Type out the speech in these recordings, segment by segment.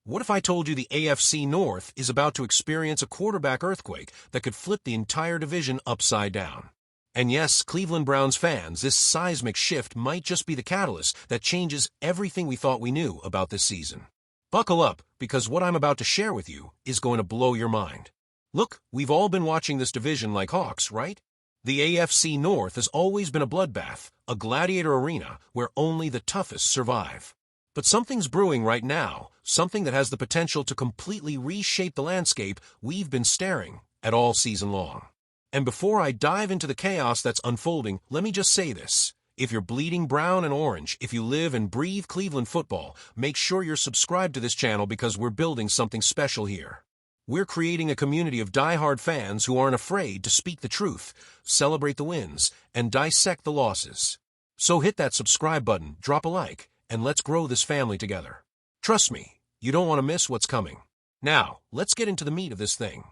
What if I told you the AFC North is about to experience a quarterback earthquake that could flip the entire division upside down? And yes, Cleveland Browns fans, this seismic shift might just be the catalyst that changes everything we thought we knew about this season. Buckle up, because what I'm about to share with you is going to blow your mind. Look, we've all been watching this division like hawks, right? The AFC North has always been a bloodbath, a gladiator arena where only the toughest survive. But something's brewing right now, something that has the potential to completely reshape the landscape we've been staring at all season long. And before I dive into the chaos that's unfolding, let me just say this. If you're bleeding brown and orange, if you live and breathe Cleveland football, make sure you're subscribed to this channel because we're building something special here. We're creating a community of die-hard fans who aren't afraid to speak the truth, celebrate the wins, and dissect the losses. So hit that subscribe button, drop a like, and let's grow this family together. Trust me, you don't want to miss what's coming. Now, let's get into the meat of this thing.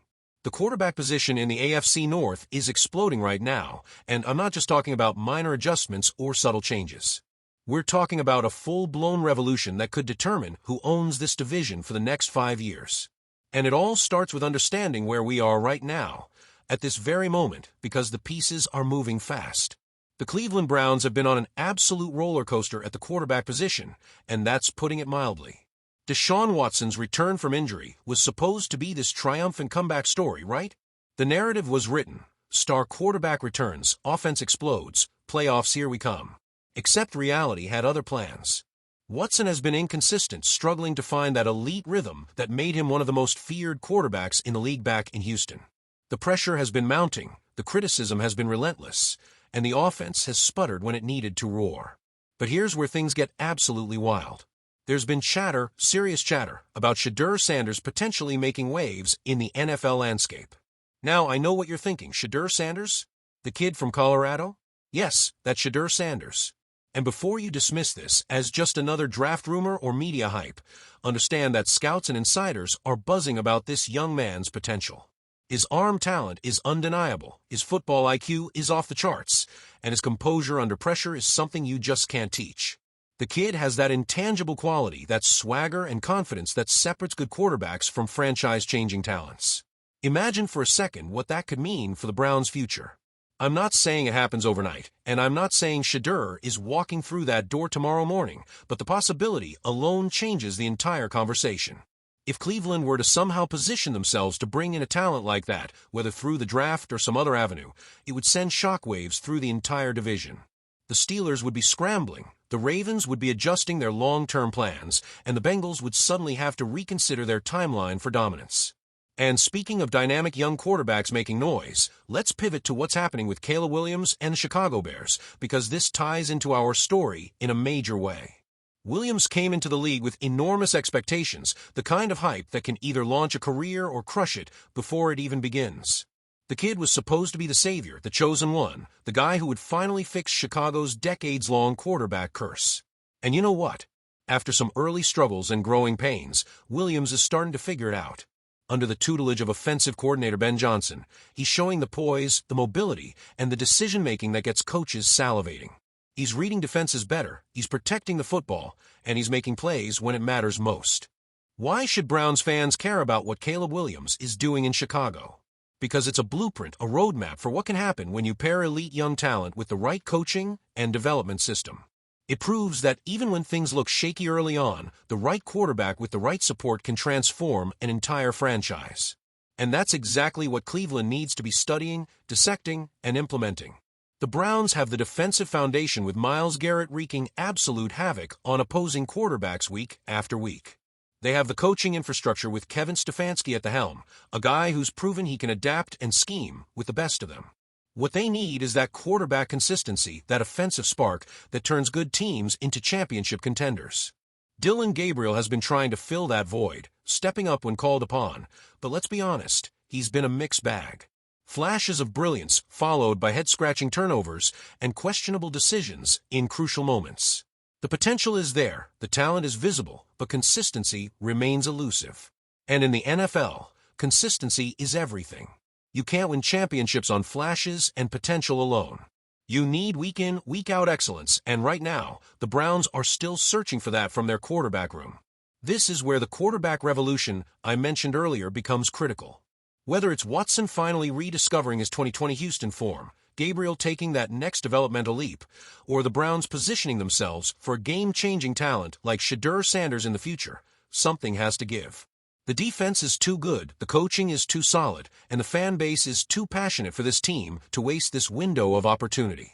The quarterback position in the AFC North is exploding right now, and I'm not just talking about minor adjustments or subtle changes. We're talking about a full-blown revolution that could determine who owns this division for the next 5 years. And it all starts with understanding where we are right now, at this very moment, because the pieces are moving fast. The Cleveland Browns have been on an absolute roller coaster at the quarterback position, and that's putting it mildly. Deshaun Watson's return from injury was supposed to be this triumphant comeback story, right? The narrative was written. Star quarterback returns, offense explodes, playoffs here we come. Except reality had other plans. Watson has been inconsistent, struggling to find that elite rhythm that made him one of the most feared quarterbacks in the league back in Houston. The pressure has been mounting, the criticism has been relentless, and the offense has sputtered when it needed to roar. But here's where things get absolutely wild. There's been chatter, serious chatter, about Shedeur Sanders potentially making waves in the NFL landscape. Now, I know what you're thinking. Shedeur Sanders? The kid from Colorado? Yes, that's Shedeur Sanders. And before you dismiss this as just another draft rumor or media hype, understand that scouts and insiders are buzzing about this young man's potential. His arm talent is undeniable, his football IQ is off the charts, and his composure under pressure is something you just can't teach. The kid has that intangible quality, that swagger and confidence that separates good quarterbacks from franchise-changing talents. Imagine for a second what that could mean for the Browns' future. I'm not saying it happens overnight, and I'm not saying Shedeur is walking through that door tomorrow morning, but the possibility alone changes the entire conversation. If Cleveland were to somehow position themselves to bring in a talent like that, whether through the draft or some other avenue, it would send shockwaves through the entire division. The Steelers would be scrambling, the Ravens would be adjusting their long-term plans, and the Bengals would suddenly have to reconsider their timeline for dominance. And speaking of dynamic young quarterbacks making noise, let's pivot to what's happening with Caleb Williams and the Chicago Bears, because this ties into our story in a major way. Williams came into the league with enormous expectations, the kind of hype that can either launch a career or crush it before it even begins. The kid was supposed to be the savior, the chosen one, the guy who would finally fix Chicago's decades-long quarterback curse. And you know what? After some early struggles and growing pains, Williams is starting to figure it out. Under the tutelage of offensive coordinator Ben Johnson, he's showing the poise, the mobility, and the decision-making that gets coaches salivating. He's reading defenses better, he's protecting the football, and he's making plays when it matters most. Why should Browns fans care about what Caleb Williams is doing in Chicago? Because it's a blueprint, a roadmap for what can happen when you pair elite young talent with the right coaching and development system. It proves that even when things look shaky early on, the right quarterback with the right support can transform an entire franchise. And that's exactly what Cleveland needs to be studying, dissecting, and implementing. The Browns have the defensive foundation with Myles Garrett wreaking absolute havoc on opposing quarterbacks week after week. They have the coaching infrastructure with Kevin Stefanski at the helm, a guy who's proven he can adapt and scheme with the best of them. What they need is that quarterback consistency, that offensive spark that turns good teams into championship contenders. Dillon Gabriel has been trying to fill that void, stepping up when called upon, but let's be honest, he's been a mixed bag. Flashes of brilliance followed by head-scratching turnovers and questionable decisions in crucial moments. The potential is there, the talent is visible, but consistency remains elusive. And in the NFL, consistency is everything. You can't win championships on flashes and potential alone. You need week-in, week-out excellence, and right now, the Browns are still searching for that from their quarterback room. This is where the quarterback revolution I mentioned earlier becomes critical. Whether it's Watson finally rediscovering his 2020 Houston form, Gabriel taking that next developmental leap, or the Browns positioning themselves for a game-changing talent like Shedeur Sanders in the future, something has to give. The defense is too good, the coaching is too solid, and the fan base is too passionate for this team to waste this window of opportunity.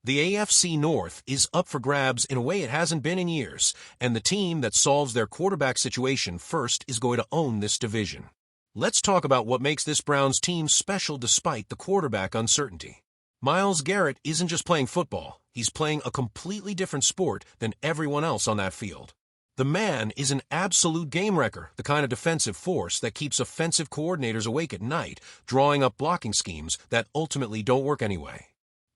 The AFC North is up for grabs in a way it hasn't been in years, and the team that solves their quarterback situation first is going to own this division. Let's talk about what makes this Browns team special despite the quarterback uncertainty. Myles Garrett isn't just playing football, he's playing a completely different sport than everyone else on that field. The man is an absolute game wrecker, the kind of defensive force that keeps offensive coordinators awake at night, drawing up blocking schemes that ultimately don't work anyway.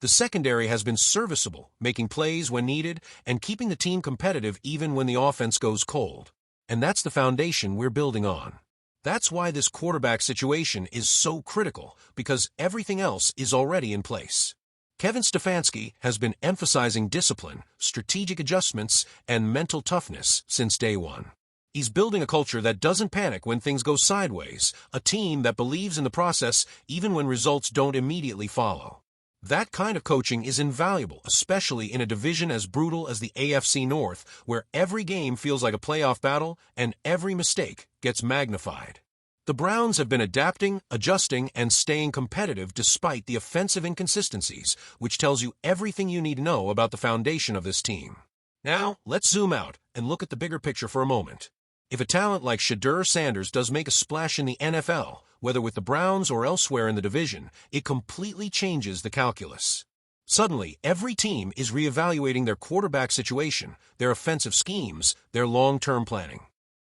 The secondary has been serviceable, making plays when needed, and keeping the team competitive even when the offense goes cold. And that's the foundation we're building on. That's why this quarterback situation is so critical, because everything else is already in place. Kevin Stefanski has been emphasizing discipline, strategic adjustments, and mental toughness since day one. He's building a culture that doesn't panic when things go sideways, a team that believes in the process even when results don't immediately follow. That kind of coaching is invaluable, especially in a division as brutal as the AFC North, where every game feels like a playoff battle and every mistake gets magnified. The Browns have been adapting, adjusting, and staying competitive despite the offensive inconsistencies, which tells you everything you need to know about the foundation of this team. Now, let's zoom out and look at the bigger picture for a moment. If a talent like Shedeur Sanders does make a splash in the NFL, whether with the Browns or elsewhere in the division, it completely changes the calculus. Suddenly, every team is reevaluating their quarterback situation, their offensive schemes, their long-term planning.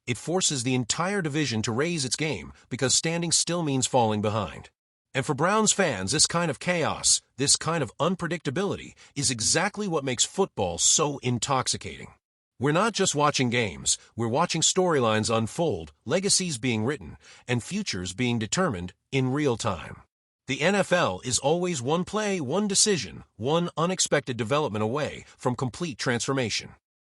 It forces the entire division to raise its game because standing still means falling behind. And for Browns fans, this kind of chaos, this kind of unpredictability, is exactly what makes football so intoxicating. We're not just watching games, we're watching storylines unfold, legacies being written, and futures being determined in real time. The NFL is always one play, one decision, one unexpected development away from complete transformation.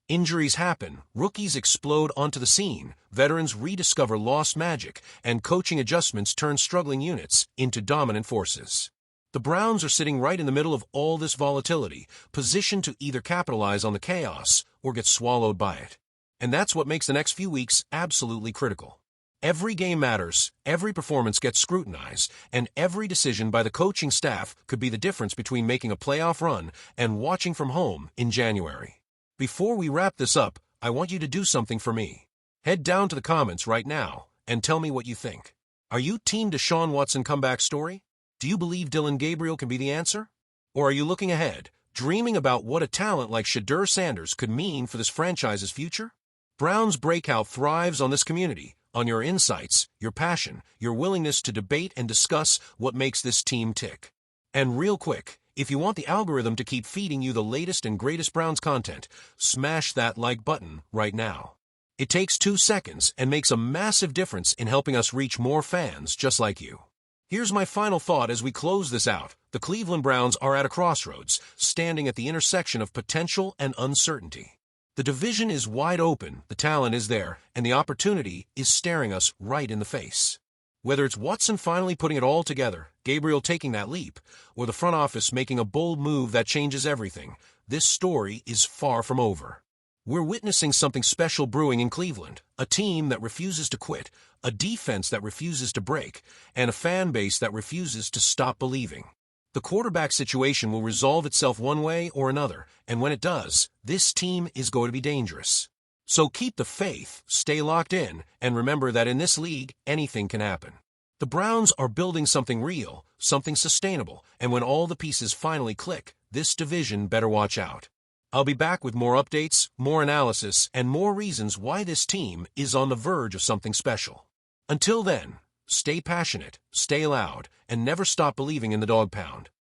Injuries happen, rookies explode onto the scene, veterans rediscover lost magic, and coaching adjustments turn struggling units into dominant forces. The Browns are sitting right in the middle of all this volatility, positioned to either capitalize on the chaos or get swallowed by it. And that's what makes the next few weeks absolutely critical. Every game matters, every performance gets scrutinized, and every decision by the coaching staff could be the difference between making a playoff run and watching from home in January. Before we wrap this up, I want you to do something for me. Head down to the comments right now and tell me what you think. Are you Team Deshaun Watson comeback story? Do you believe Dillon Gabriel can be the answer? Or are you looking ahead, dreaming about what a talent like Shedeur Sanders could mean for this franchise's future? Browns Breakout thrives on this community, on your insights, your passion, your willingness to debate and discuss what makes this team tick. And real quick, if you want the algorithm to keep feeding you the latest and greatest Browns content, smash that like button right now. It takes 2 seconds and makes a massive difference in helping us reach more fans just like you. Here's my final thought as we close this out. The Cleveland Browns are at a crossroads, standing at the intersection of potential and uncertainty. The division is wide open, the talent is there, and the opportunity is staring us right in the face. Whether it's Watson finally putting it all together, Gabriel taking that leap, or the front office making a bold move that changes everything, this story is far from over. We're witnessing something special brewing in Cleveland, a team that refuses to quit, a defense that refuses to break, and a fan base that refuses to stop believing. The quarterback situation will resolve itself one way or another, and when it does, this team is going to be dangerous. So keep the faith, stay locked in, and remember that in this league, anything can happen. The Browns are building something real, something sustainable, and when all the pieces finally click, this division better watch out. I'll be back with more updates, more analysis, and more reasons why this team is on the verge of something special. Until then, stay passionate, stay loud, and never stop believing in the dog pound.